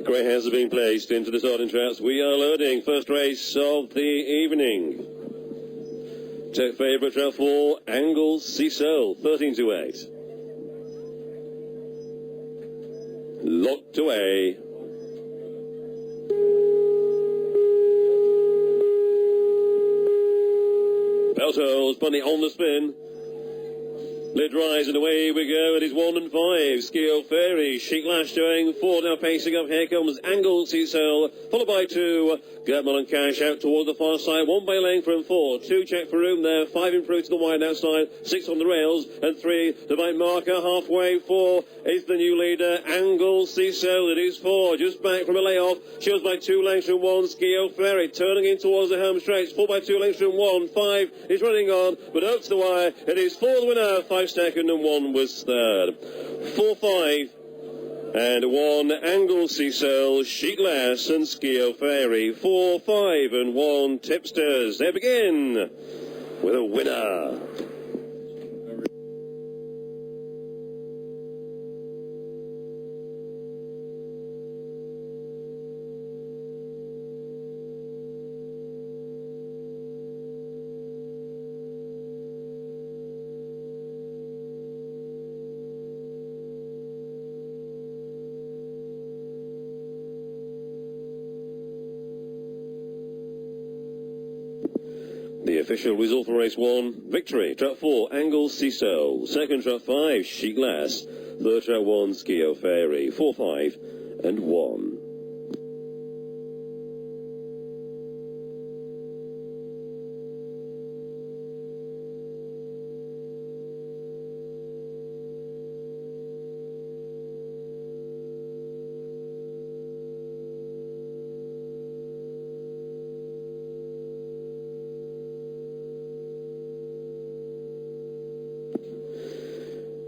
Greyhounds are being placed into the starting traps. We are loading. First race of the evening. Check favourite trap 4, Angle Cecil, 13 to 8. Locked away. Belto's bunny on the spin. Lid rise and away we go. It is 1 and 5. Skio Fairy, Chic Lash doing 4 now pacing up. Here comes Angle Cecil, followed by 2. Gertman and Cash out toward the far side. 1 by lane from 4. 2 check for room there. 5 improved to the wide outside. 6 on the rails. And 3 the bite marker halfway. 4 is the new leader. Angle Cecil. It is 4. Just back from a layoff. She was by 2 lengths from 1. Skio Fairy turning in towards the home stretch. 4 by 2 lengths from 1. 5 is running on. But up to the wire. It is 4 the winner. 5 second and 1 was third. 4, 5. And 1, Angle Cecil, Chic Lass and Skio Fairy. 4, 5 and 1, Tipsters. They begin with a winner. The official result for race 1, victory, trap 4, Angle Cecil. Second, trap 5, Chic Lass. Third, trap 1, Skio Fairy. 4, 5 and 1.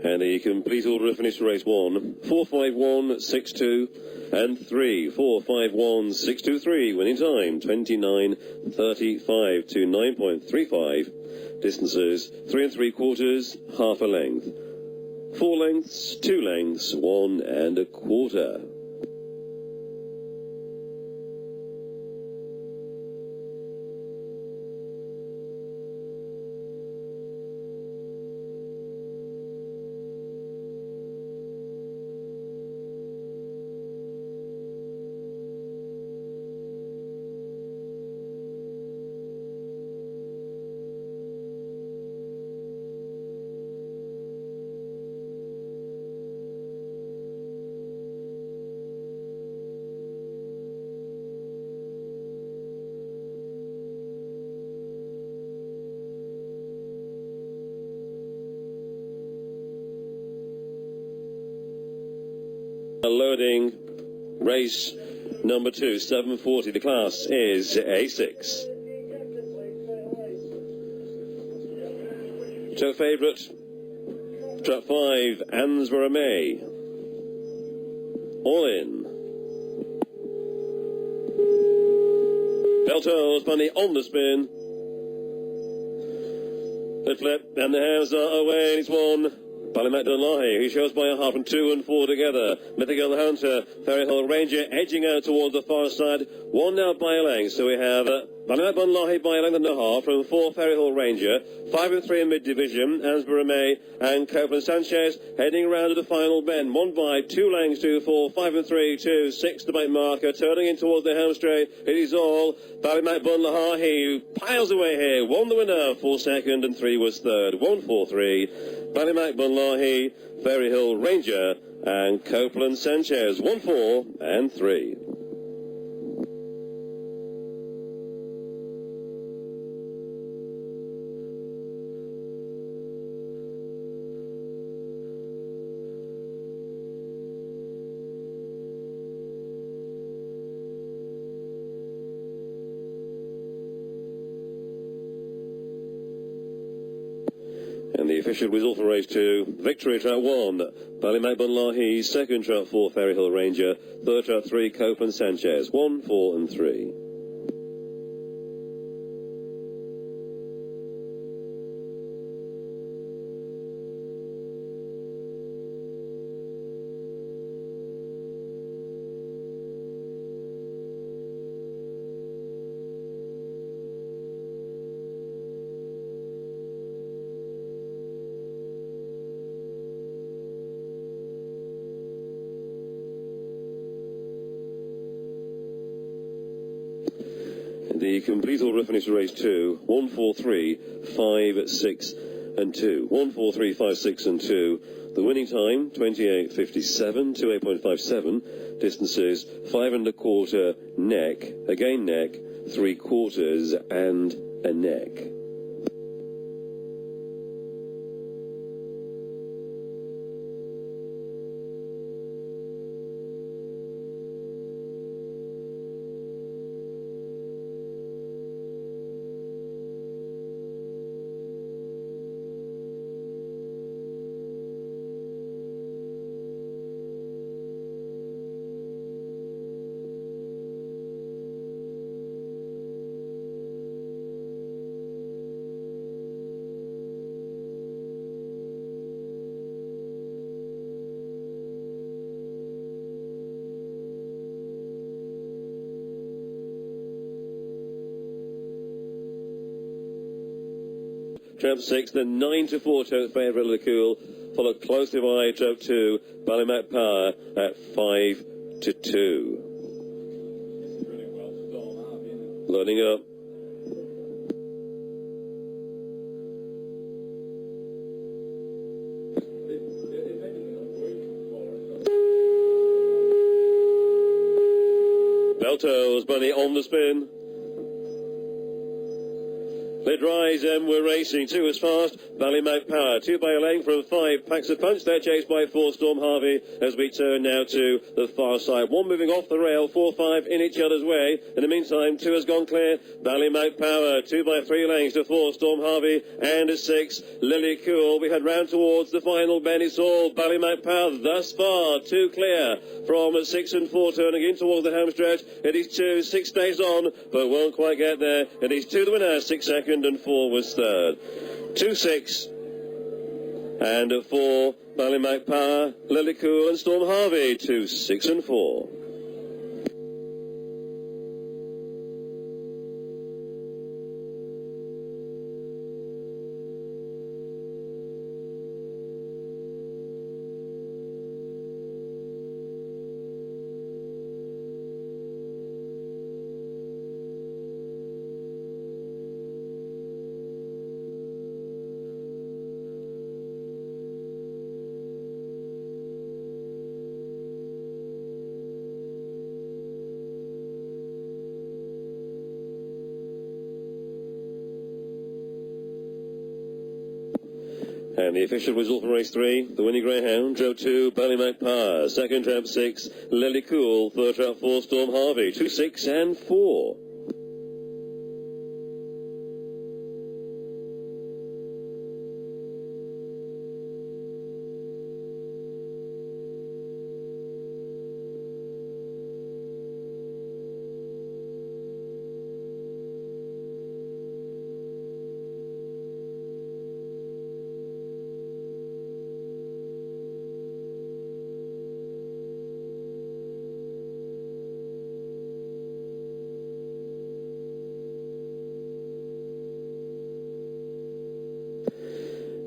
And the complete order of finish for race 1, 4, 5, 1, 6, 2, and 3. 4, 5, 1, 6, 2, 3. Winning time, 29.35 to 9.35. Distances, 3 3/4, half a length. 4 lengths, 2 lengths, 1 1/4. Loading race number 2, 7:40. The class is A6. So favourite, trap 5, Ansborough May. All in. Belto's bunny on the spin. The flip and the hands are away. It's 1. Ballymac Dunlahy, who shows by a half and 2 and 4 together. Mythical Hunter, Ferry Hill Ranger edging out towards the far side. 1 now by a length. So we have Ballymac Dunlahy by a length and a half from 4 Ferry Hill Ranger. 5 and 3 in mid-division. Ansborough May and Copeland Sanchez heading round to the final bend. 1 by 2 lengths to 4, 5 and 3, 2, 6 the bite marker. Turning in towards the home straight. It is all Ballymac Dunlahy who piles away here. 1 the winner, 4 second and 3 was third. 1, 4, 3. Ballymac Dunlahy, Ferry Hill Ranger and Copeland Sanchez. 1, 4 and 3. And the official result for race 2, victory, trap 1, Ballymac Dunlahy. Second, trap 4, Ferry Hill Ranger. Third, trap 3, Copeland Sanchez. 1, 4 and 3. The complete order of finish race 2, 1, 4, 3, 5, 6 and 2. 1, 4, 3, 5, 6 and 2. The winning time, 28.57 to 8.57. Distances, 5 1/4 neck, again neck, 3/4 and a neck. Trap 6, the 9 to 4 tote favourite of the Cool, followed closely by Trap 2, Ballymac Power at 5 to 2. Loading up. Belto's Bunny on the spin. Lid Rise, we're racing. 2 is fast. Ballymac Power. 2 by a length from 5. Packs a punch. They're chased by 4 Storm Harvey as we turn now to the far side. 1 moving off the rail. 4, 5 in each other's way. In the meantime, 2 has gone clear. Ballymac Power. 2 by 3 lengths to 4 Storm Harvey and a 6 Lily Cool. We head round towards the final bend. It's all Ballymac Power thus far. 2 clear from 6 and 4 turning in towards the home stretch. It is 2. 6 stays on but won't quite get there. It is 2 the winner. 6 second and 4 was third. 2, 6 and 4 Ballymac Power, Lily Cool and Storm Harvey. 2, 6 and 4. And the official result for race 3, the winning greyhound, drove 2, Ballymac Power. Second, trap 6, Lily Cool. Third, trap 4, Storm Harvey. 2, 6 and 4.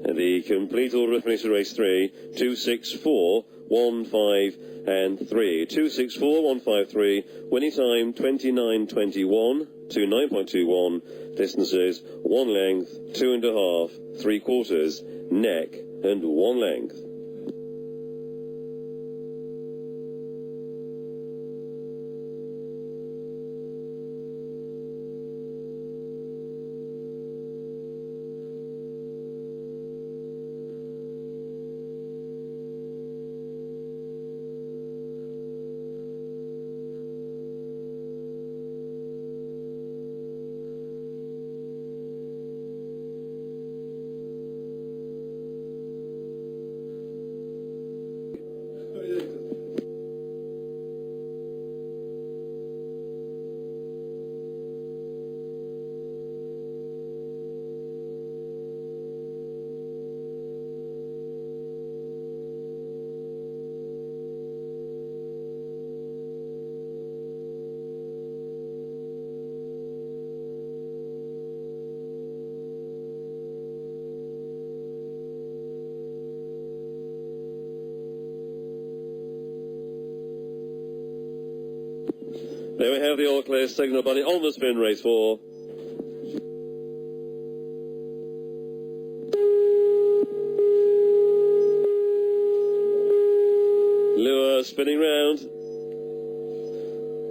And the complete order of finish for race 3, 2, 6, 4, 1, 5 and 3. 2, 6, 4, 1, 5, 3. Winning time 29.21 to 9.21. Distances 1 length, 2 1/2, 3/4, neck and 1 length. There we have the all clear signal bunny on the spin, race 4. Lure spinning round.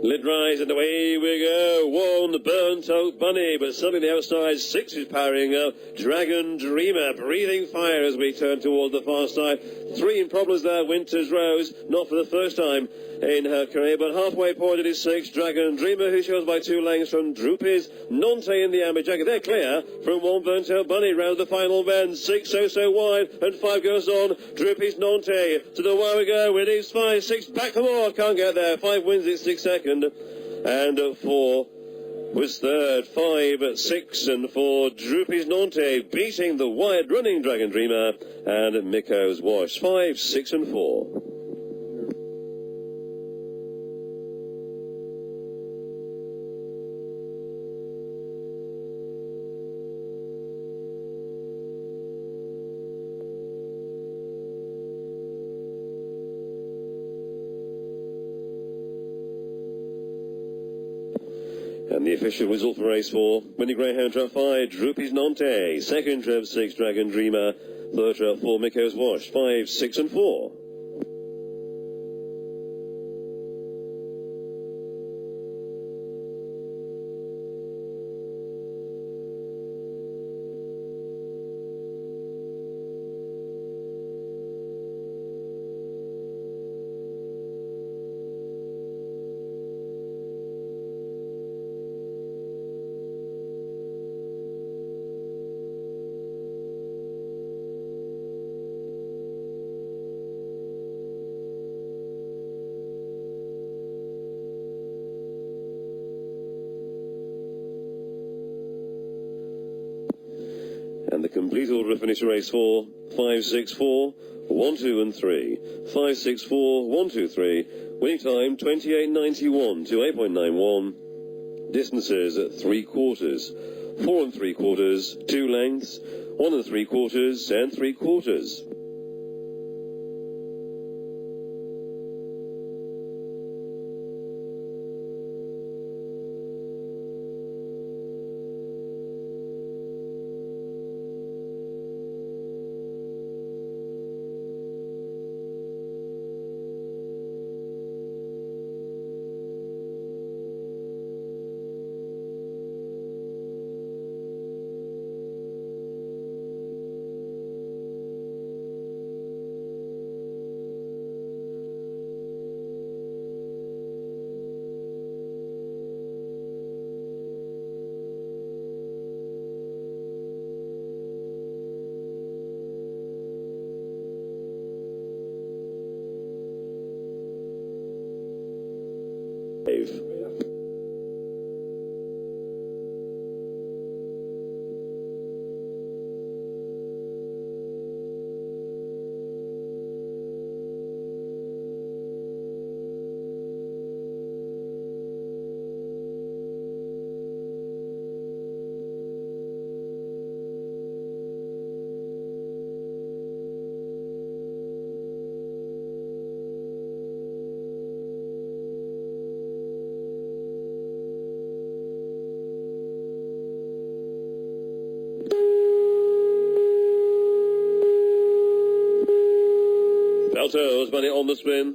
Lid rise and away we go. 1, the burnt oak bunny, but suddenly the outside 6 is powering up. Dragon Dreamer breathing fire as we turn toward the far side. 3 in problems there. Winter's Rose, not for the first time in her career, but halfway point it is 6. Dragon Dreamer, who shows by 2 lengths from Droopy's Nonte in the amber jacket. They're clear from 1 burnt oak bunny round the final bend. 6 so wide and 5 goes on. Droopy's Nonte to the wire we go. It is 5, 6 back for more. Can't get there. 5 wins it 6 second. And 4 was third. 5, 6 and 4. Droopy's Nonte beating the wide running Dragon Dreamer and Miko's Wash. 5, 6 and 4. And the official result for race 4, winning greyhound trap 5, Droopy's Nonte. Second trap 6, Dragon Dreamer. Third trap 4, Miko's Wash. 5, 6 and 4. And the complete order of finish race 4, 5, 6, 4, 1, 2 and 3. 5, 6, 4, 1, 2, 3. Winning time 28.91 to 8.91. Distances at 3 quarters, 4 and 3 quarters, 2 lengths, 1 and 3 quarters and 3 quarters. Belto's money on the spin.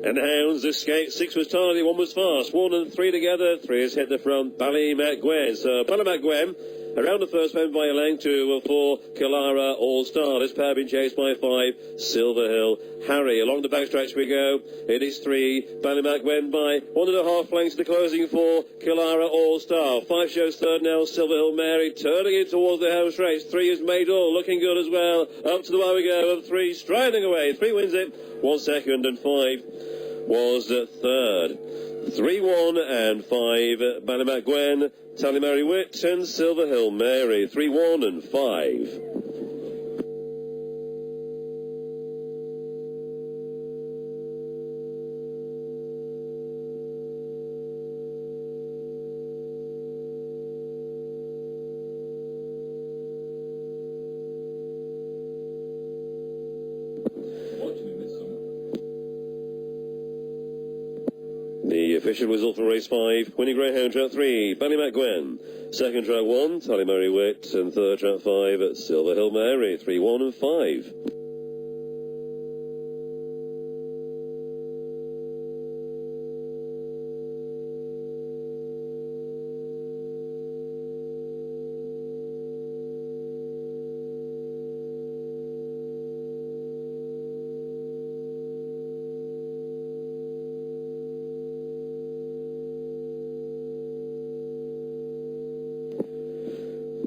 And the hounds escape. 6 was tardy, 1 was fast. 1 and 3 together. 3 has hit the front. Ballymacgwen. So Ballymacgwen around the first bend by a length. 2 for Kilara All-Star. This pair been chased by 5. Silver Hill Harry. Along the backstretch we go. It is 3. Ballymacgwen by 1.5 lengths to the closing 4. Kilara All-Star. 5 shows third now. Silver Hill Mary turning it towards the house race. 3 is Maydor looking good as well. Up to the wire we go. And 3 striding away. 3 wins it. 1 second and 5 was third. 3, 1 and 5. Ballymacgwen, Tally Mary Witt and Silver Hill Mary. 3, 1 and 5. official whistle for race 5. Winning greyhound track 3, Ballymacgwen. Second track 1, Tally Mary Witt. And third track 5, Silver Hill Mary. 3, 1 and 5.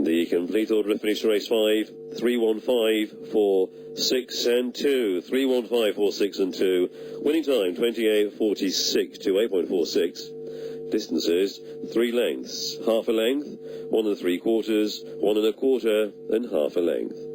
The complete order of finish race 5, 3, 1, 5, 4, 6 and 2. 3, 1, 5, 4, 6 and 2. Winning time 28.46 to 8.46. Distances 3 lengths, half a length, 1 3/4, 1 1/4 and half a length.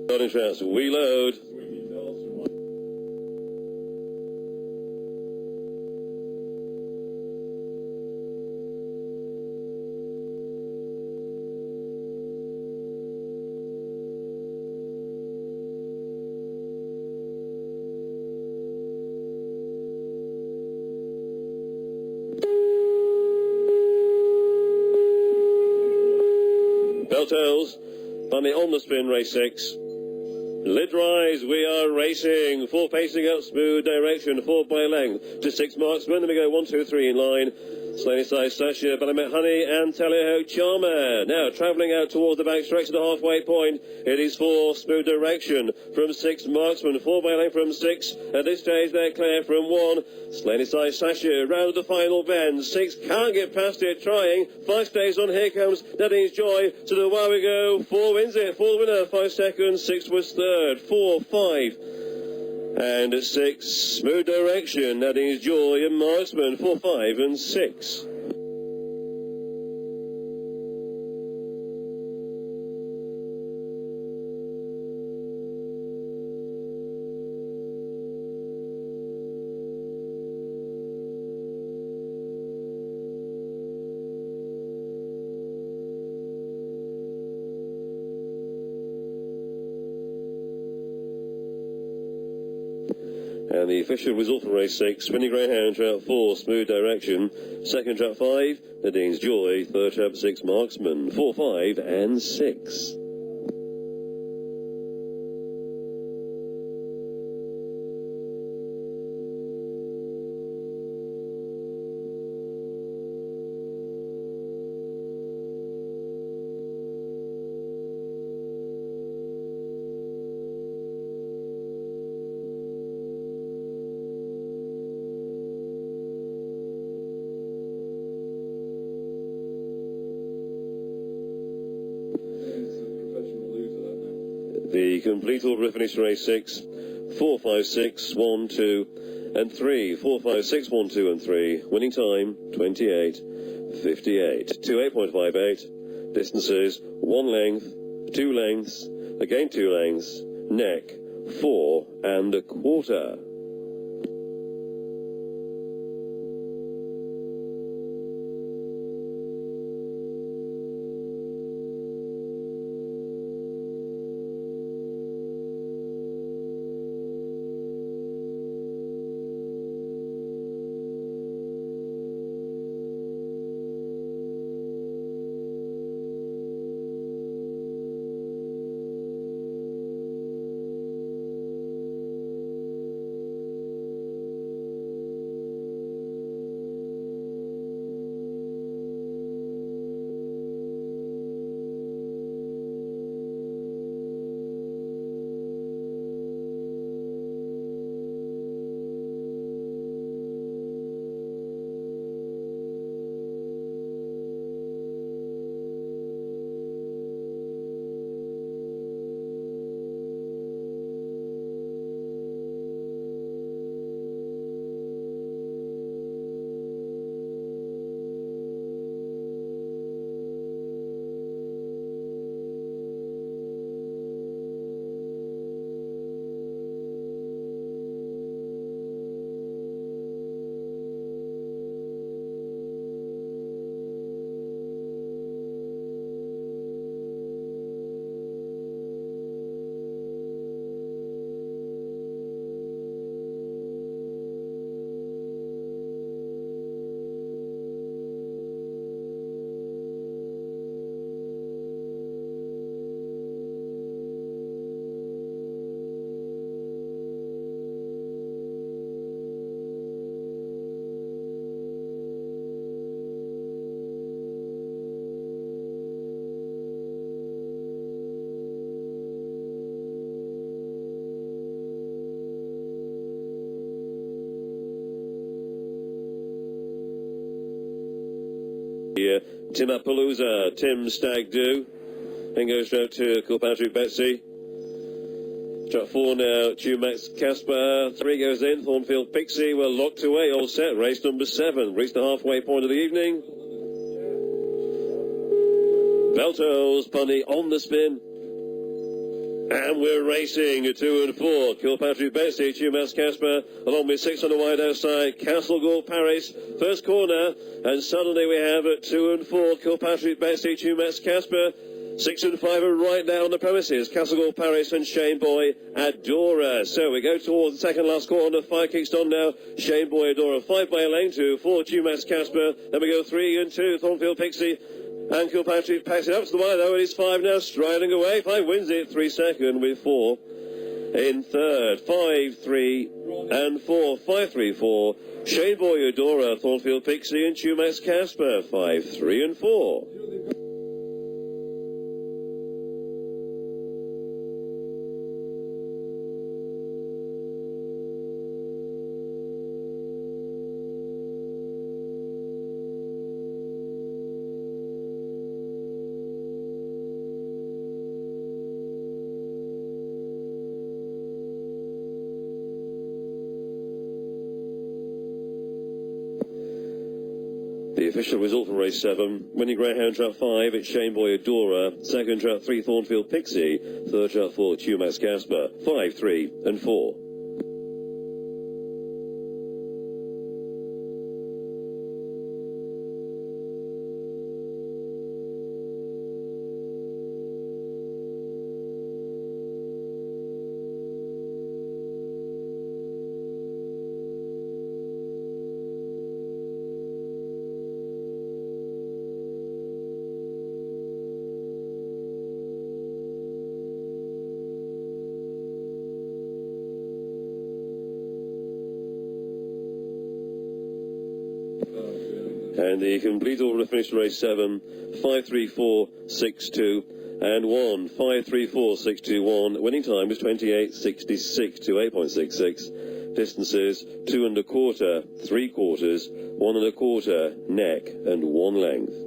Starting tracks, we load. Bell tells, Bunny on the spin, race 6. Lid rise, we are racing. 4 pacing up, smooth direction, 4 by length to 6 marksmen. Then we go 1, 2, 3 in line. Slaney Size Sasha, Ballymacgwen Honey and Tallyho Charmer. Now travelling out towards the back stretch to the halfway point. It is 4, smooth direction from 6 marksmen, 4 by length from 6. At this stage they're clear from 1. Slaney Size Sasha round the final bend. 6 can't get past it, trying. 5 stays on, here comes Nadine's Joy. To the wire we go. 4 wins it, 4 winner, 5 seconds. 6 was third, 4, 5. And 6, smooth direction, Nadine's Joy and Marksman, 4, 5 and 6. And the official result for race 6, winning greyhound trap 4, smooth direction. Second trap 5, Nadine's Joy. Third trap 6, Marksman, 4, 5 and 6. The complete order of finish race 6, 4, 5, 6, 1, 2 and 3. 4, 5, 6, 1, 2 and 3. Winning time 28.58 to 8.58. Distances 1 length, 2 lengths, again 2 lengths, neck 4 1/4. here. Timapalooza, Tim Stag Do. Then goes round to Kilpatrick Betsy. Track 4 now, Tumax Casper. 3 goes in, Thornfield Pixie. We're locked away, all set. Race number 7. Reached the halfway point of the evening. Belto's Punny on the spin. And we're racing at 2 and 4. Kilpatrick Betsy, Tumax Casper, along with 6 on the wide outside. Castlegall Paris, first corner. And suddenly we have at 2 and 4. Kilpatrick Betsy, Tumax Casper. 6 and 5 are right now on the premises. Castlegall Paris and Shane Boy Adora. So we go towards the second last corner. 5 kicks on now. Shane Boy Adora. 5 by a lane 2. 4 Tumax Casper. Then we go 3 and 2. Thornfield Pixie. And Kilpatrick packs it up to the wire though. It is 5 now, striding away. 5 wins it. 3 second with 4 in third. 5, 3 and 4. 5, 3, 4. Shane Boy Adora, Thornfield Pixie and Tumax Casper. 5, 3 and 4. The official result for race 7, winning greyhound trap 5, it's Shane Boy Adora. Second trap 3, Thornfield Pixie. Third trap 4, Tumax Casper. 5, 3 and 4. And the complete order to finish race 7, 5, 3, 4, 6, 2, and 1. 5, 3, 4, 6, 2, 1. Winning time is 28.66 to 8.66. Distances 2 1/4, 3/4, 1 1/4, neck, and 1 length.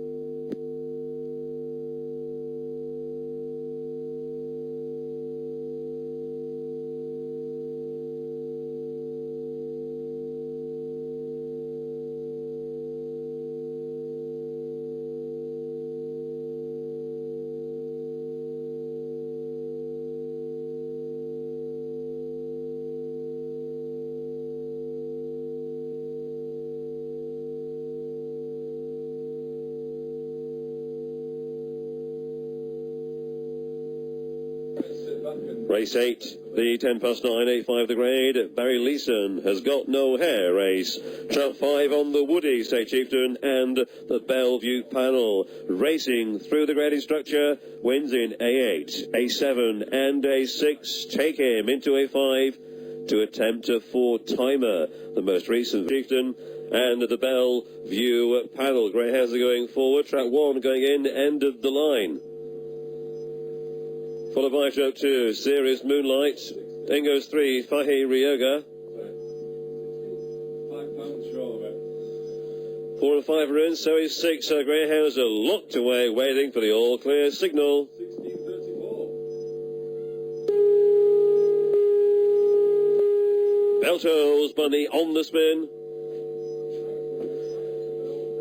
Race 8, the 10 past 9, 8-5 the grade. Barry Leeson has got no hair race. Trap 5 on the Woody, State Chieftain, and the Bellevue panel. Racing through the grading structure, wins in A8, A7, and A6. Take him into A5 to attempt a 4-timer. The most recent Chieftain and the Bellevue panel. Greyhounds are going forward. Trap 1 going in, end of the line. Followed by trap 2, Serious Moonlight. Then goes 3, Fahi Ryoga. 4 and 5 are in, so is 6. Greyhounds are locked away, waiting for the all-clear signal. Belto's Bunny on the spin.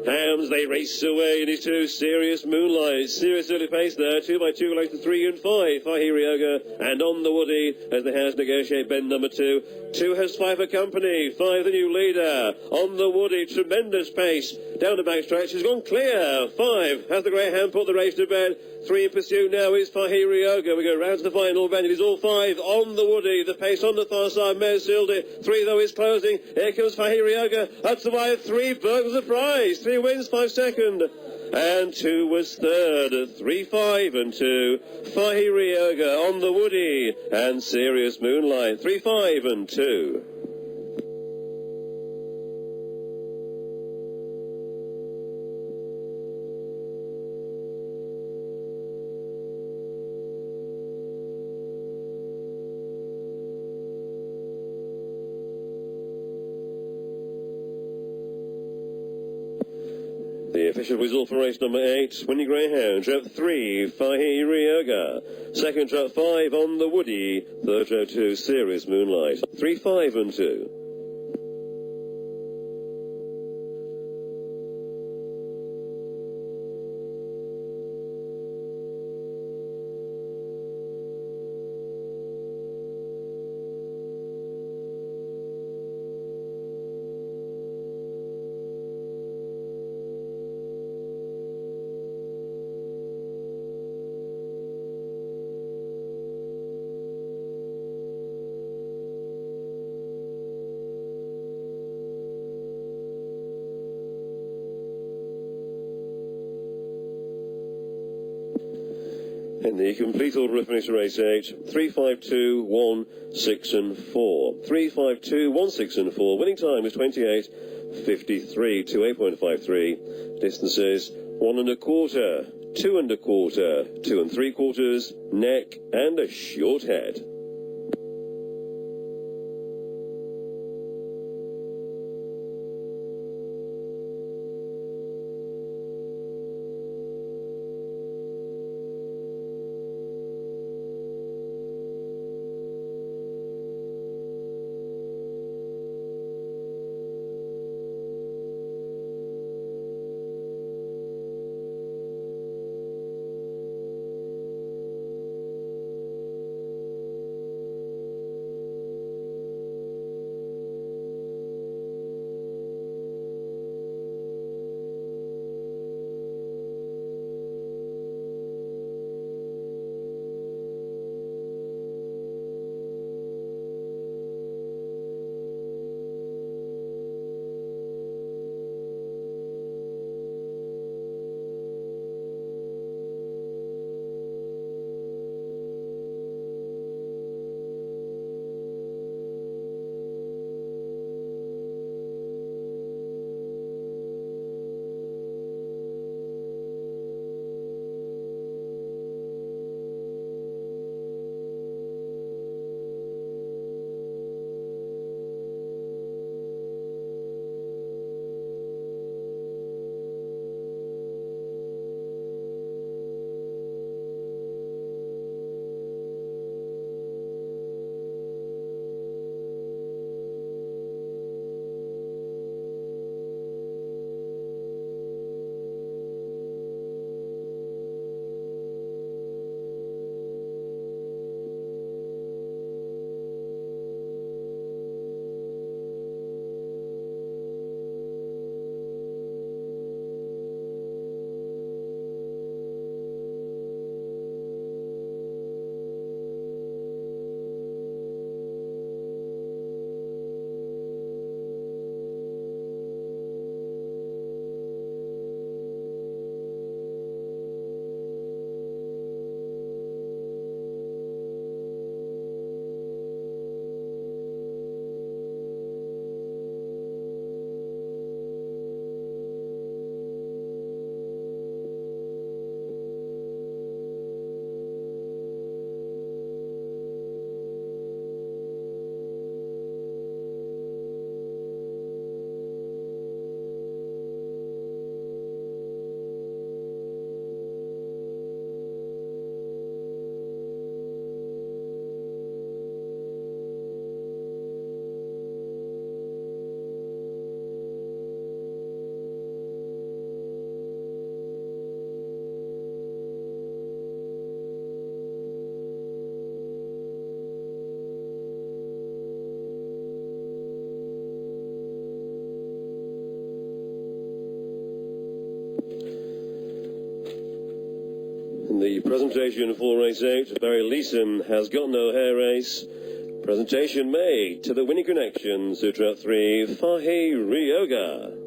Hams, they race away, and it's 2, Serious Moonlight. Serious early pace there, 2 by 2 relates to 3 and 5. Fahi Ryoga, and on the Woody, as the Hounds negotiate bend number 2. 2 has 5 for company, 5 the new leader. On the Woody, tremendous pace. Down the backstretch, has gone clear. 5 has the greyhound put the race to bed. 3 in pursuit now is Fahi Ryoga. We go round to the final bend. It is all 5 on the Woody. The pace on the far side, Mayor sealed it. 3 though is closing. Here comes Fahi Ryoga. Up to the wire, 3 burgles the prize. 3 wins, 5 second. And 2 was third. 3, 5 and 2. Fahi Ryoga on the Woody. And Serious Moonlight. 3, 5 and 2. The official result for race number 8, winning greyhound, trap 3, Fahi Ryoga. Second, trap 5 on the Woody. Third, trap 2, Serious Moonlight. 3, 5 and 2. In the complete order of finish race 8, 3, 5, 2, 1, 6 and 4. 3, 5, 2, 1, 6 and 4. Winning time is 28.53 to 8.53. Distances 1 1/4, 2 1/4, 2 3/4, neck and a short head. The presentation for race 8, Barry Leeson has got no hair race. Presentation made to the winning connection, Sutra 3, Fahi Ryoga.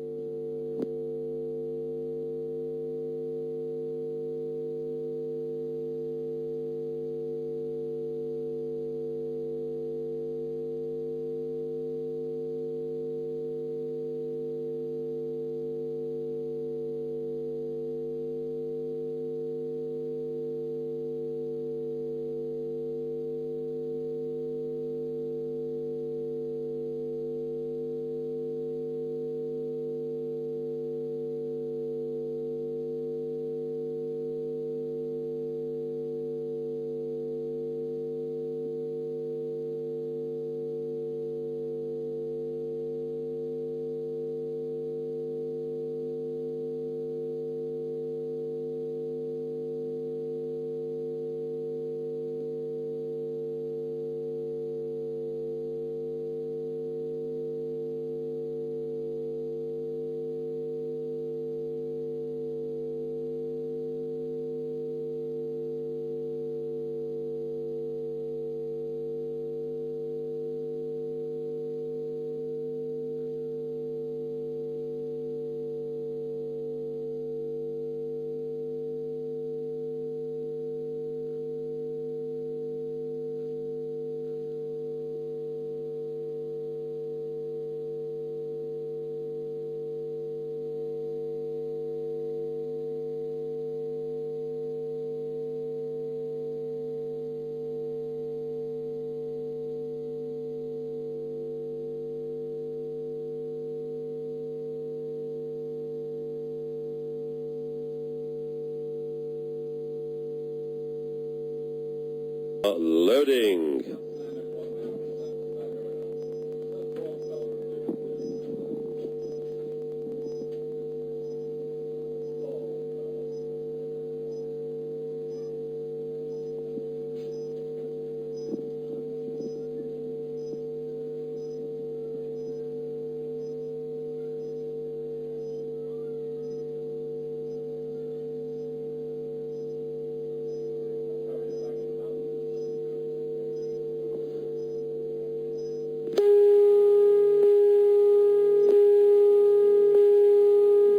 Loading.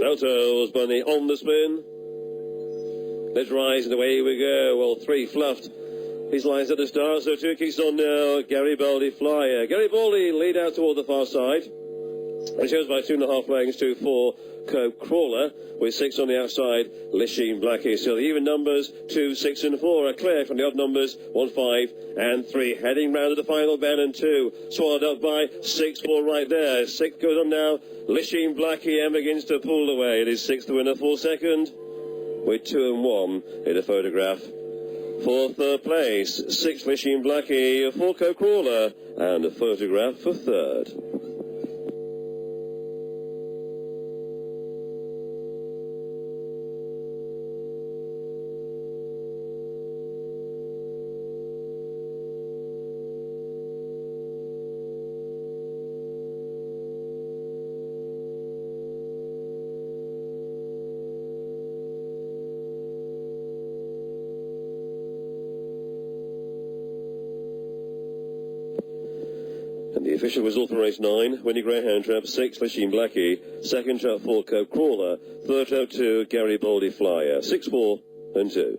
Belto's Bunny on the spin. Let's rise and away we go. Well, 3 fluffed his lines at the start, so 2 kicks on now. Garibaldi Flyer. Garibaldi lead out toward the far side. It shows by 2.5 lengths to 4 Cope Crawler, with 6 on the outside. Lishing Blackie. So the even numbers 2, 6 and 4 are clear from the odd numbers 1, 5 and 3. Heading round to the final bend, and 2 swallowed up by 6, 4 right there. 6 goes on now. Lishing Blackie M begins to pull away. It is 6th winner for second, with 2 and 1 in a photograph. For third place, 6 Lishing Blackie, 4 Cope Crawler, and a photograph for third. And the official whistle for race 9, winning greyhound trap 6, Lishing Blackie, second trap 4, Cope Crawler, third trap 2, Garibaldi Flyer, 6, 4 and 2.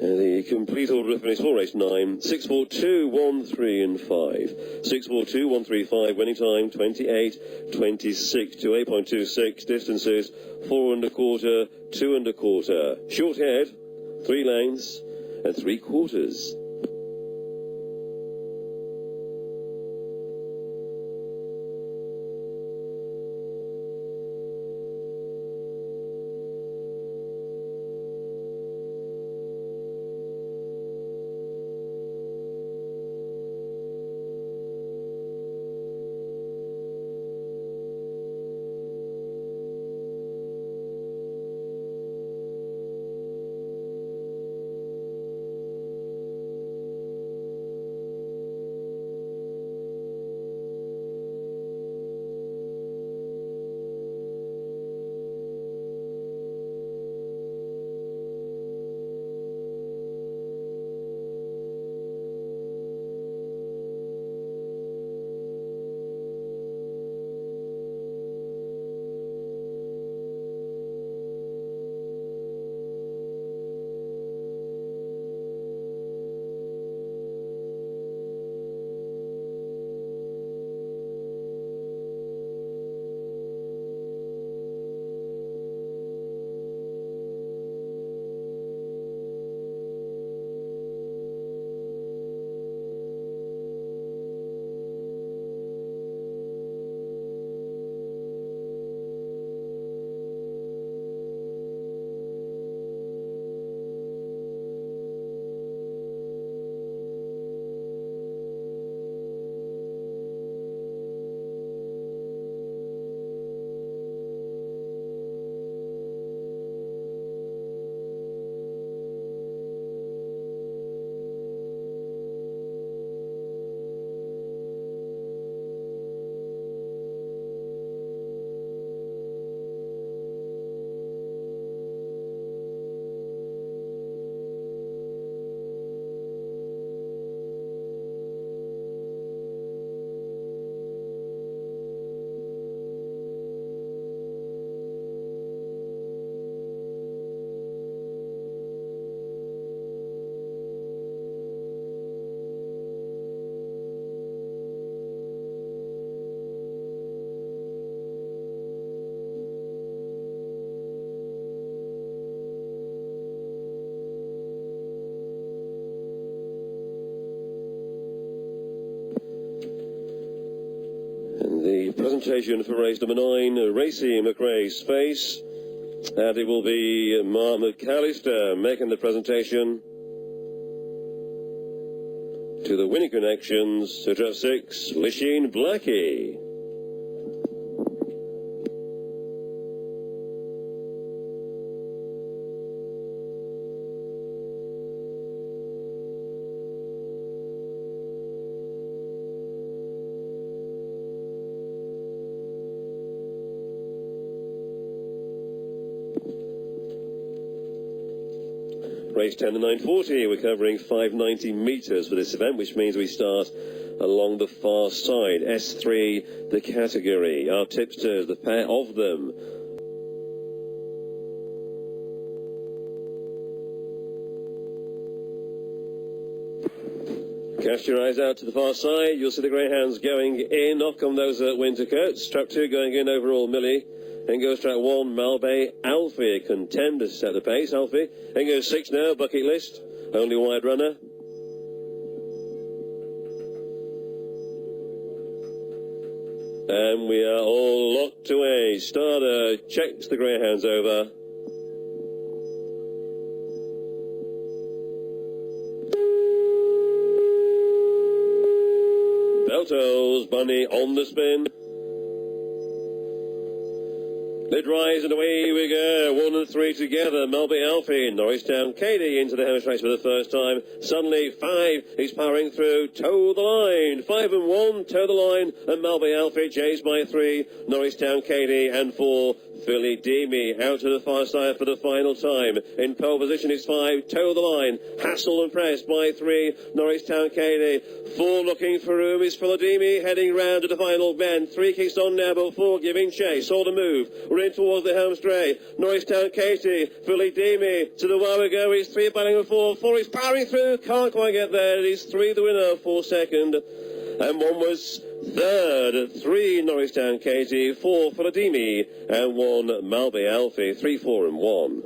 And the complete order of finish for race 9, 6, 4, 2, 1, 3 and 5. 6, 4, 2, 1, 3, 5, winning time 28, 26 to 8.26, distances 4 1/4, 2 1/4. Short head, 3 lengths and 3/4. Presentation for race number 9, Racing McRae Space, and it will be Mark McAllister making the presentation to the winning connections to draft 6, Lisheen Blackie. Race 10 to 940, we're covering 590 metres for this event, which means we start along the far side. S3, the category. Our tipsters, the pair of them. Cast your eyes out to the far side, you'll see the greyhounds going in. Off come those winter coats. Trap 2 going in overall, Millie. Then goes track 1, Malbay, Alfie, contender to set the pace, Alfie. Then goes 6 now, Bucket List, only wide runner. And we are all locked away. Starter checks the greyhounds over. Beltos, Bunny on the spin. Lid rise and away we go. 1 and 3 together. Melby Alfie, Norristown Katie into the house race for the first time. Suddenly 5 is powering through. Toe the line. 5 and 1. Toe the line. And Melby Alfie chased by 3. Norristown Katie and 4. Philly Deemy out to the far side for the final time. In pole position is 5. Toe the line. Hassel and pressed by 3. Norristown Katie. 4 looking for room is Philly Deemy heading round to the final bend. 3 kicks on now, but 4 giving chase. All the move. We're in towards the home straight. Norristown Katie. Philly Deemy to the wire we go. He's 3 battling with 4. 4 is powering through. Can't quite get there. He's 3 the winner. 4 second. And 1 was third. 3 Norristown Katie, 4 Philadimi, and 1 Malby Alfie. 3, 4 and 1.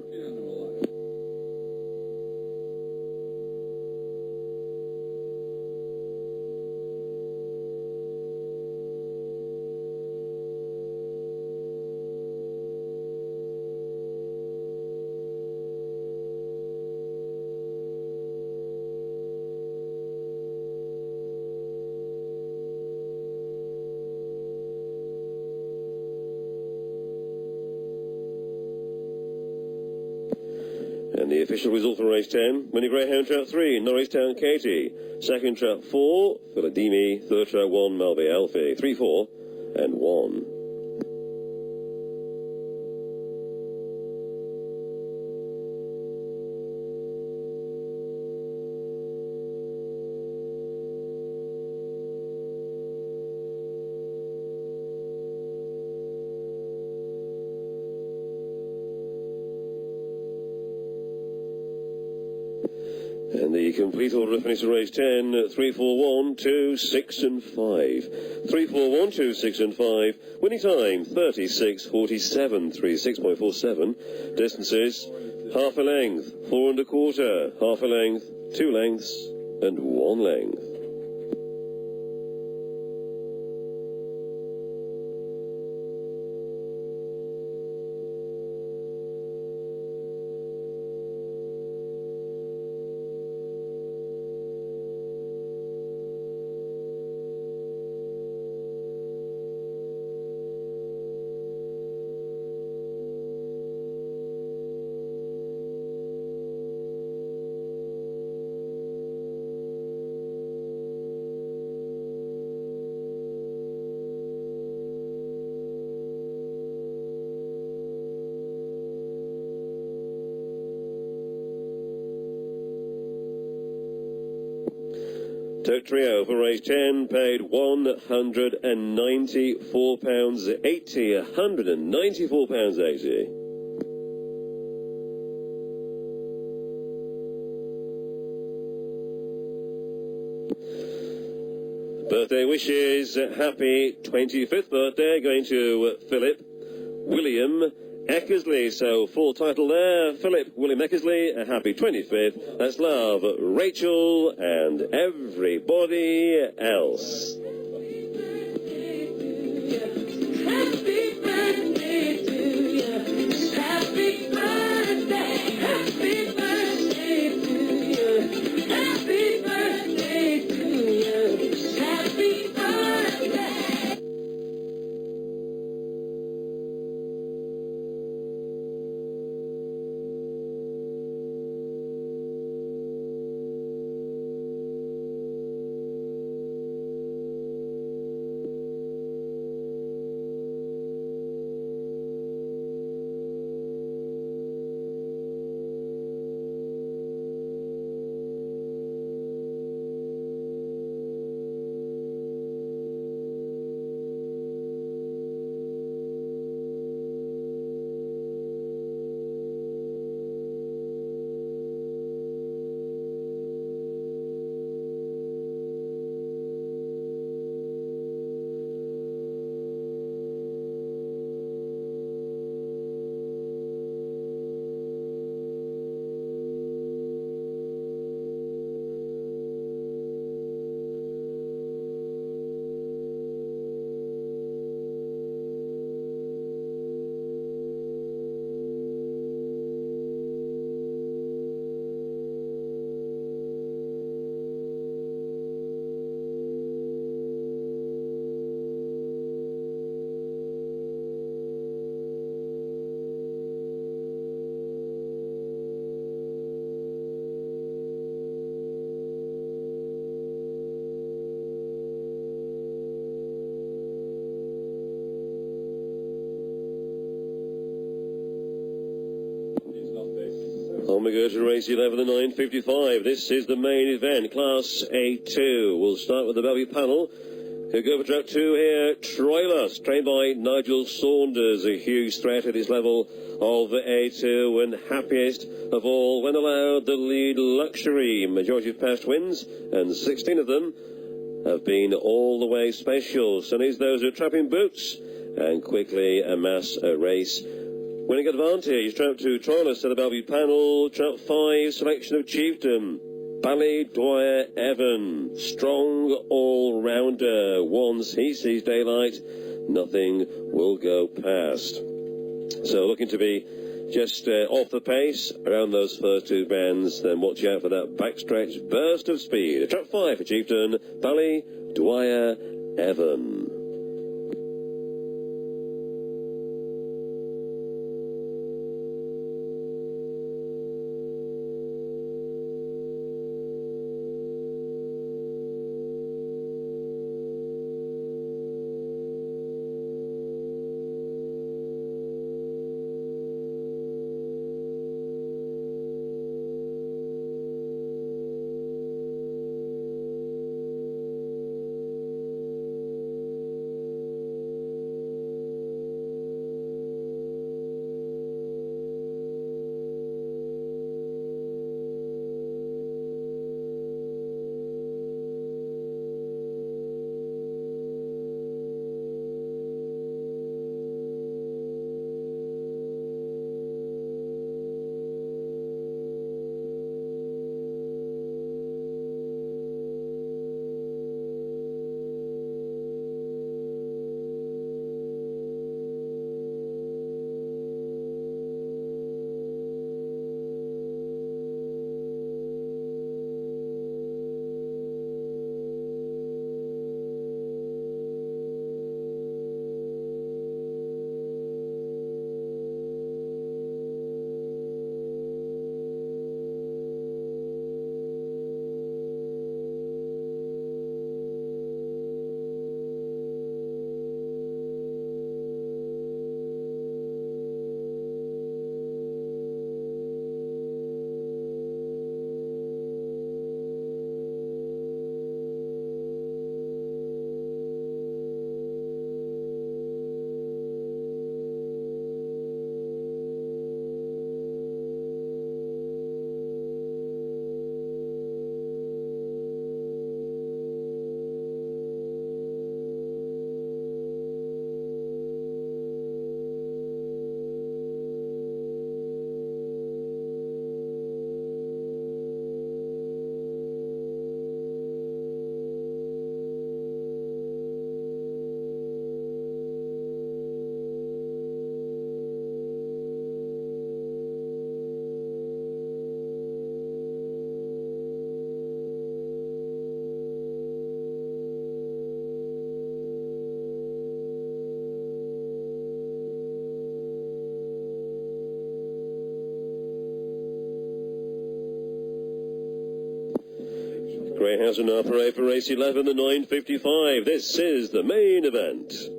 And the official result for race 10, winning greyhound trap 3, Norristown Katie. Second trap 4, Philadimi. Third trap 1, Malby Alfie. 3, 4 and 1. And the complete order of finish of race 10, 3, 4, 1, 2, 6 and 5. 3, 4, 1, 2, 6 and 5. Winning time, 36.47, 36.47. Distances, half a length, 4 1/4, half a length, 2 lengths and 1 length. Tote trio for race 10 paid £194.80, £194.80. Birthday wishes, happy 25th birthday going to Philip William Eckersley. So full title there, Philip William Eckersley, a happy 25th. That's love, Rachel and everybody else. Happy birthday to you. Happy birthday. Happy birthday to you. Happy birthday to you. Happy birthday. On we go to race 11 and 9.55. This is the main event, Class A2. We'll start with the Belle panel. Who go for track 2 here, Troilus, trained by Nigel Saunders, a huge threat at this level of A2, and happiest of all when allowed the lead Luxury. Majority of past wins, and 16 of them have been all the way special. So these those who are trapping boots and quickly amass a race. Winning advantage, trap 2, Troilus to the Bellevue panel, trap 5, selection of Chieftain. Bally Dwyer Evan, strong all-rounder. Once he sees daylight, nothing will go past. So looking to be just off the pace around those first two bends, then watch out for that backstretch burst of speed. Trap 5 for Chieftain, Bally Dwyer Evan. Greyhounds and Parade for race 11, the 9:55. This is the main event.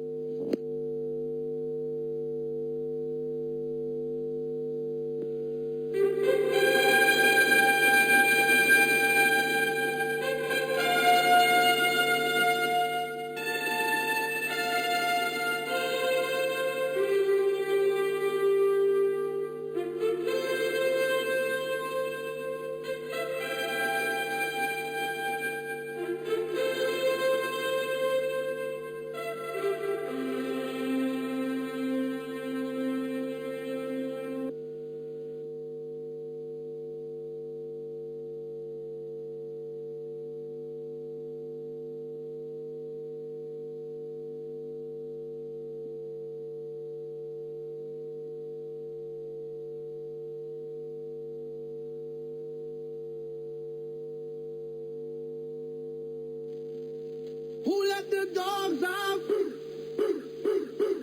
Who let the dogs out?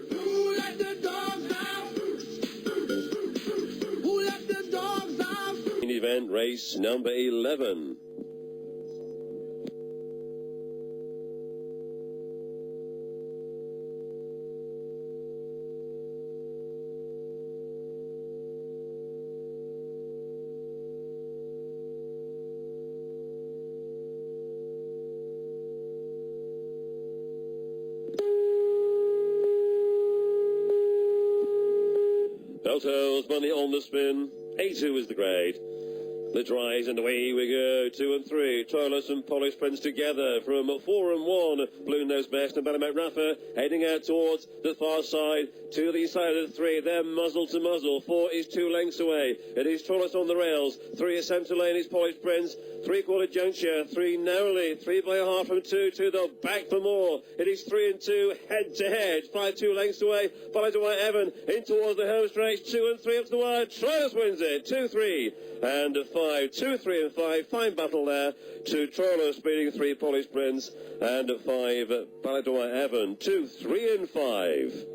Who let the dogs out? Who let the dogs out? Main event race number 11. Belto's money on the spin. A2 is the grade. The drives and away we go. 2 and 3. Troilus and Polish Prince together from 4 and 1. Blue Nose Best and Belle Rafa heading out towards the far side. To the side of the 3. They're muzzle to muzzle. 4 is 2 lengths away. It is Troilus on the rails. 3 is centre lane is Polish Prince. 3/4 juncture. 3 narrowly. 3 by a half from 2 to the back for more. It is 3 and 2 head to head. 5 2 lengths away. Followed to White Evan in towards the home stretch. 2 and 3 up to the wire. Troilus wins it. 2 3 and 5. 2 3 and 5. Fine battle there. 2 Troilus beating 3 Polish Prince and 5 Followed to White Evan. 2 3 and 5.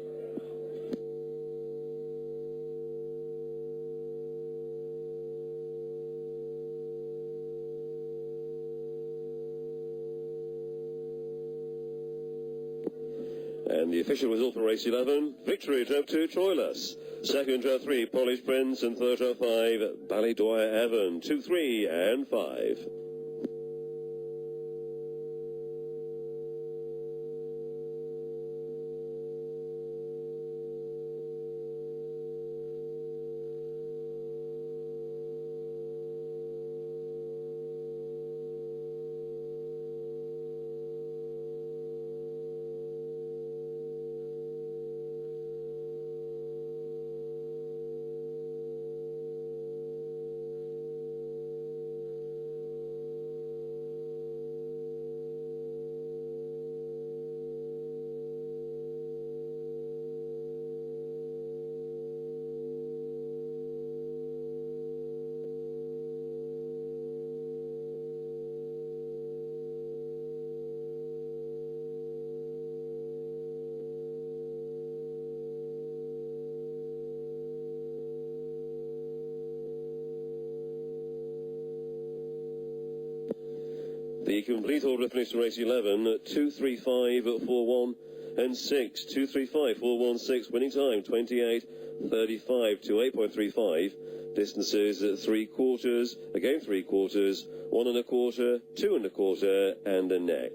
And the official result for race 11, victory to 2 Troilus. Second to 3 Polish Prince and third to 5 Ballydwyer Evan. 2 3 and 5. The complete order finished race 11, 2 3 5 4 1 and 6. 2 3 5 4 1 6. Winning time 28 35 to 8.35. Distances 3/4, again 3/4, 1 1/4, 2 1/4, and a neck.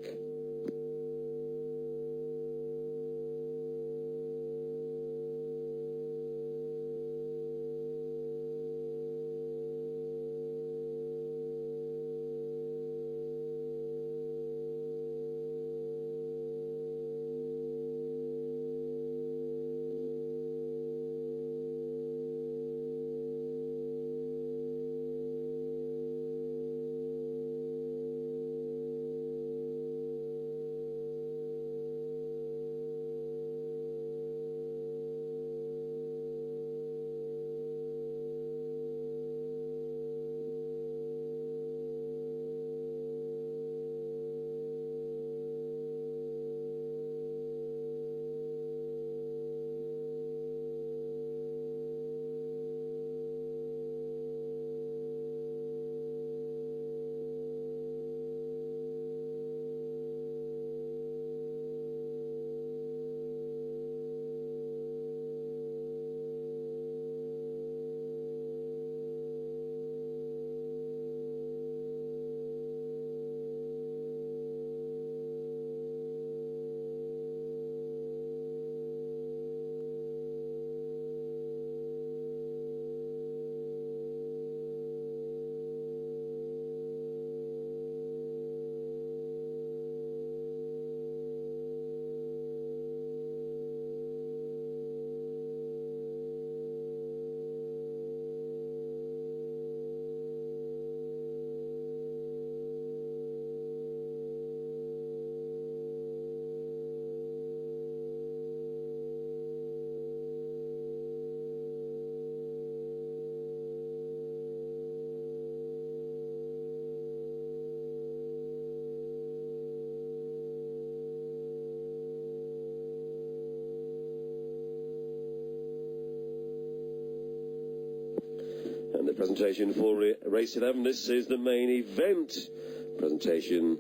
presentation for race 11. This is the main event. Presentation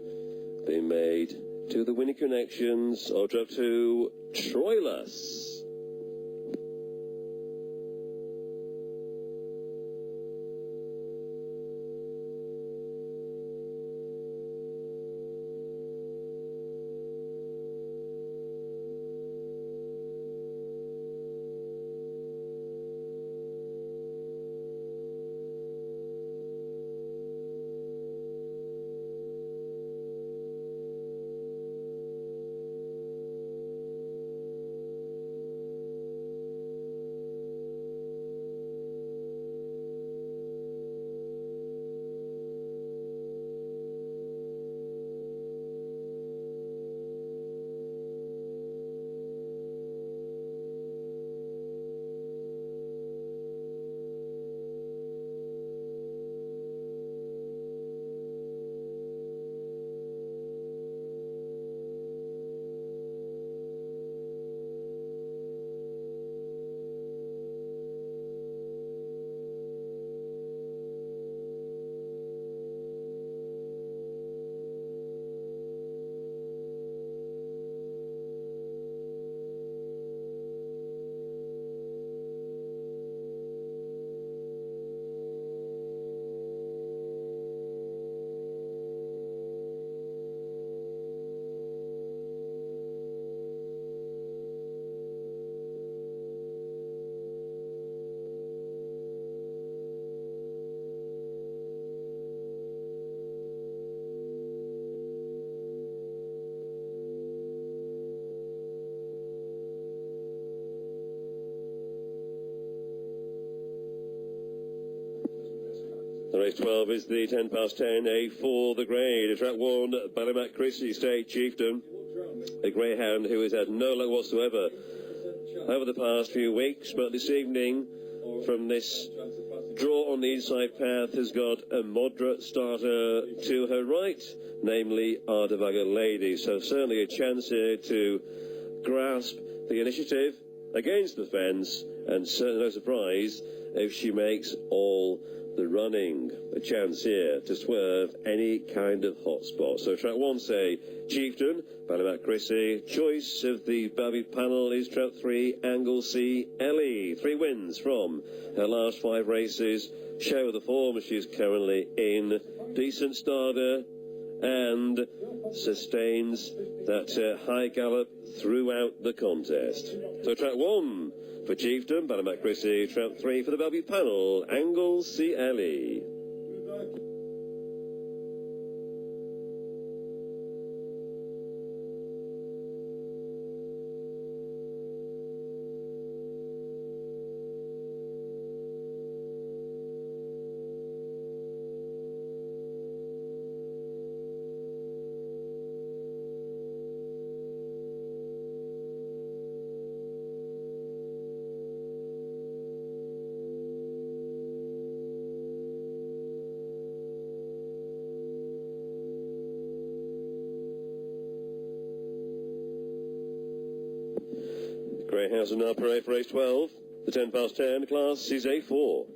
being made to the winning connections of Trap 2, Troilus. The race 12 is the 10 past 10, A4, the grade. A track 1, Belle, Christie, State Chieftain. A greyhound who has had no luck whatsoever over the past few weeks, but this evening, from this draw on the inside path, has got a moderate starter to her right, namely Ardavaga Lady. So certainly a chance here to grasp the initiative against the fence, and certainly no surprise if she makes all the running. A chance here to swerve any kind of hot spot. So track 1, say Chieftain, Belle, Chrissy. Choice of the Bellevue panel is track 3, Anglesey Ellie. 3 wins from her last 5 races. Show the form she's currently in. Decent starter and sustains that high gallop throughout the contest. So track 1 for Chieftain, Belle, Chrissy. Track 3 for the Bellevue panel, Anglesey Ellie. Greyhounds are now parade for race 12. The 10 past 10 class is A4.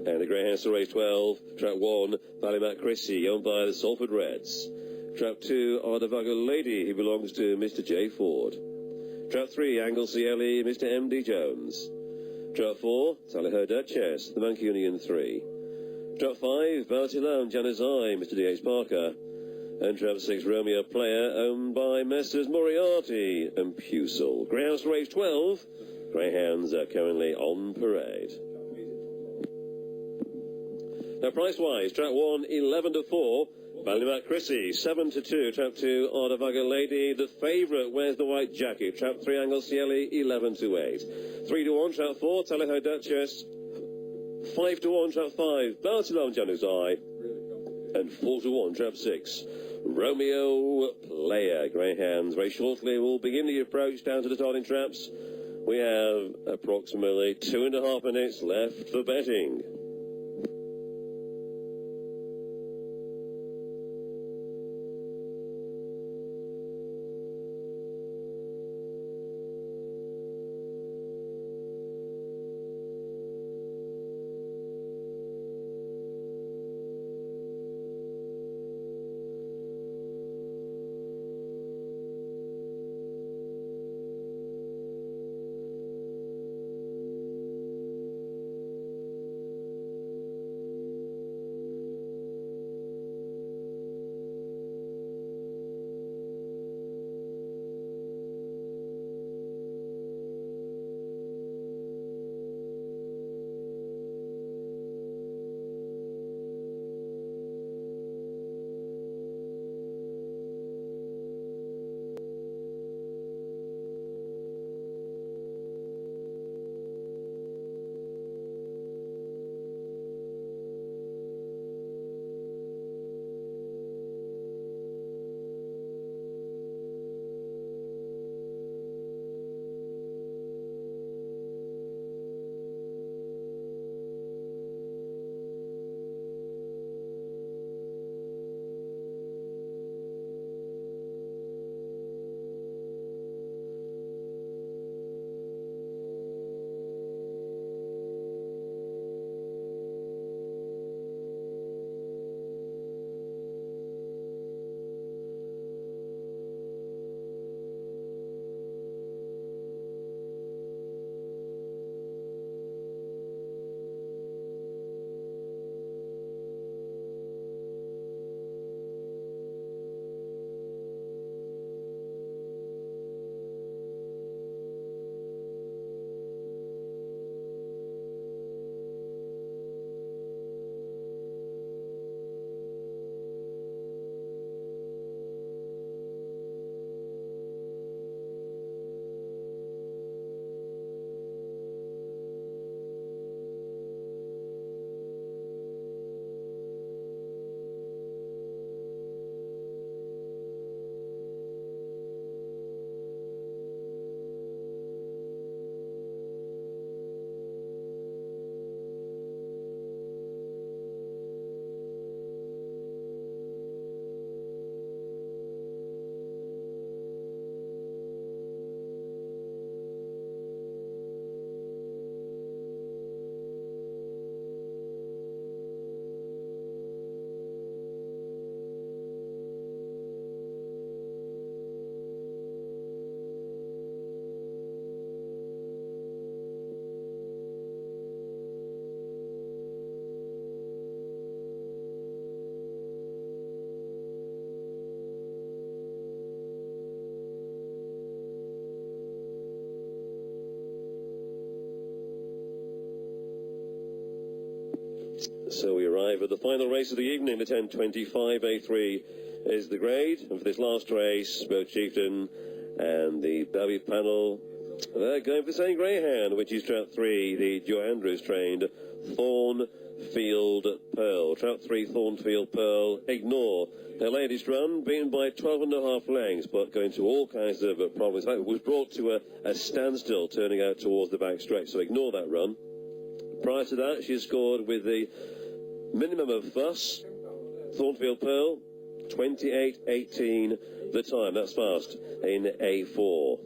And the greyhounds to race 12, trap 1, Ballymac Chrissy, owned by the Salford Reds. Trap 2, Ardavago Lady, who belongs to Mr. J. Ford. Trap 3, Anglesey Ellie, Mr. M.D. Jones. Trap 4, Tally Ho Duchess, the Mancunian 3. Trap 5, Bounty Lounge, Janice I, Mr. D.H. Parker. And trap 6, Romeo Player, owned by Messrs. Moriarty and Pusel. Greyhounds to race 12, greyhounds are currently on parade. Now, price-wise, trap 1, 11 to 4, Ballymac Chrissy, 7 to 2, trap 2, Ardavago Lady, the favourite, Where's the White Jacket, trap 3, Anglesey Ellie, 11 to 8, 3 to 1, trap 4, Tally Ho Duchess, 5 to 1, trap 5, Bounty Lounge, Janus Eye, and 4 to 1, trap 6, Romeo Player. Greyhounds very shortly will begin the approach down to the starting traps. We have approximately 2.5 minutes left for betting. So we arrive at the final race of the evening. The 10:25 A3 is the grade. And for this last race, both Chieftain and the Belle panel, they're going for the same greyhound, which is trap 3, the Joe Andrews trained Thornfield Pearl. Trap 3, Thornfield Pearl. Ignore. Their latest run, beaten by 12.5 lengths, but going through all kinds of problems. In fact, it was brought to a standstill, turning out towards the back stretch, so ignore that run. Prior to that, she scored with the minimum of fuss. Thornfield Pearl, 28.18 the time. That's fast in A4.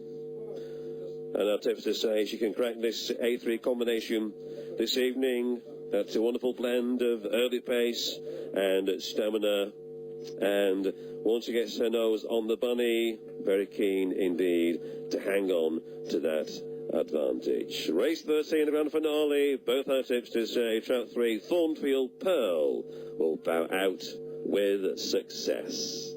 And our tips to say she can crack this A3 combination this evening. That's a wonderful blend of early pace and stamina. And once he gets her nose on the bunny, very keen indeed to hang on to that advantage. Race 13, the grand finale. Both our tips to say trap 3, Thornfield Pearl, will bow out with success.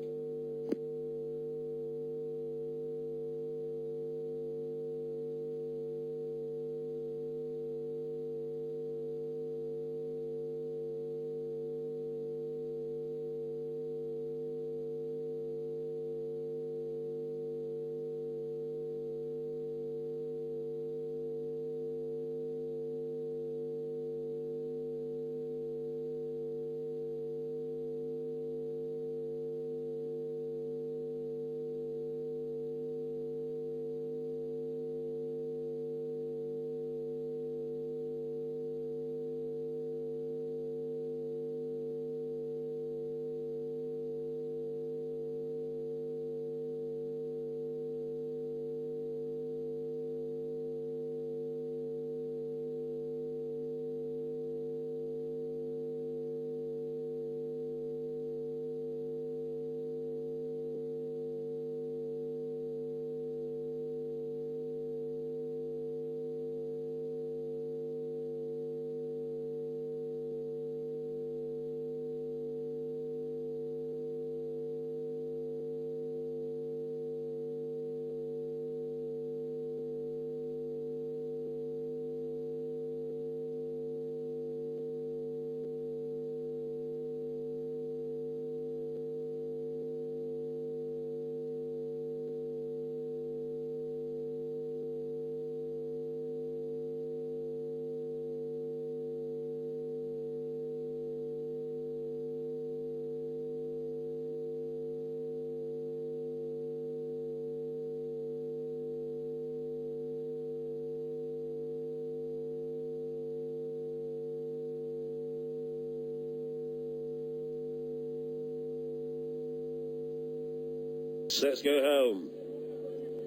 Let's go home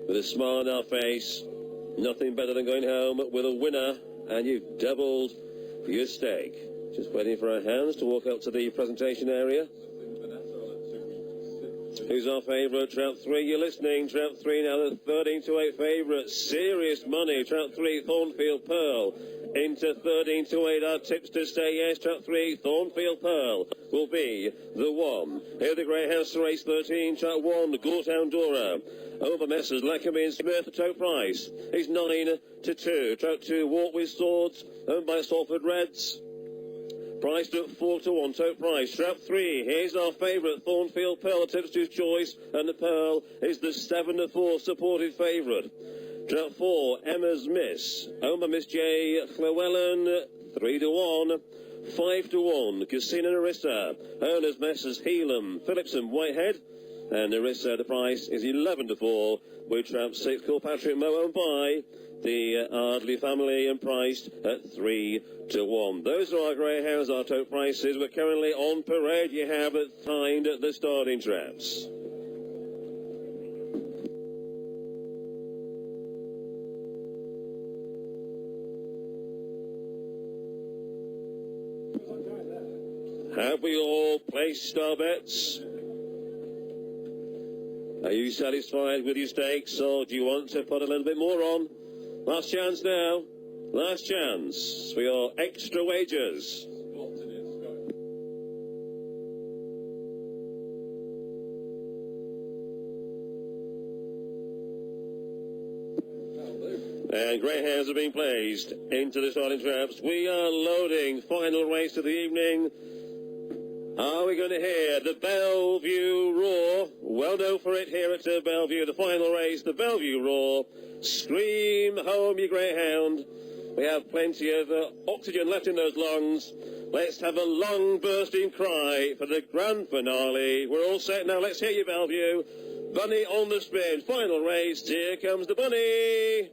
with a smile on our face. Nothing better than going home with a winner, and you've doubled your stake. Just waiting for our hands to walk up to the presentation area. Who's our favourite? Trap 3, you're listening. Trap 3 now, the 13-8 favourite. Serious money. Trap 3, Thornfield Pearl. Into 13-8, our tips to stay. Yes, Trap 3, Thornfield Pearl will be the one. Here the Greyhounds to race 13. Trap 1, Gortown Dora. Over Messrs. Lackerby and Smith, the toe price is 9-2. Trap 2, Walk with Swords, owned by Salford Reds. Priced at 4-1, tote price. Trap 3, here's our favourite, Thornfield Pearl, tipster's choice, and the Pearl is the 7-4 supported favourite. Trap 4, Emma's Miss, owned by Miss J. Llewellyn, 3-1. 5-1, Casino Narissa, owners Messrs. Helam, Phillips and Whitehead, and Narissa, the price is 11-4, with Trap 6, Kilpatrick Moe, owned by the Ardley family, and priced at 3-1. Those are our greyhounds, our tote prices. We're currently on parade. You have timed the starting traps. Have we all placed our bets? Are you satisfied with your stakes, or do you want to put a little bit more on? Last chance now. Last chance for your extra wagers. And greyhounds are being placed into the starting traps. We are loading. Final race of the evening. Are we going to hear the Bellevue Roar? Well known for it here at Bellevue. The final race, the Bellevue Roar. Scream home, you greyhound. We have plenty of oxygen left in those lungs. Let's have a long bursting cry for the grand finale. We're all set now. Let's hear you, Bellevue. Bunny on the spin. Final race. Here comes the bunny.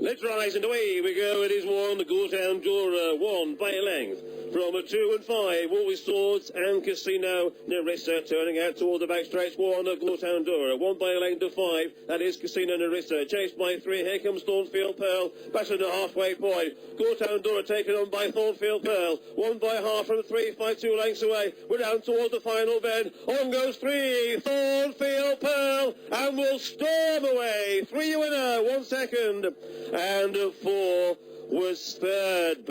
Let's rise and away we go. It is one, the Goretown Jura, one by a length. From 2 and 5, Woolwich Swords and Casino Narissa turning out toward the backstretch. One, Goretown Jura, one by a length of 5. That is Casino Narissa, chased by 3. Here comes Thornfield Pearl, back to the halfway point. Goretown Jura taken on by Thornfield Pearl, one by half from 3, 5, 2 lengths away. We're down toward the final bend. On goes 3, Thornfield Pearl, and will storm away. 3 winner, 1 second, and 4 was third.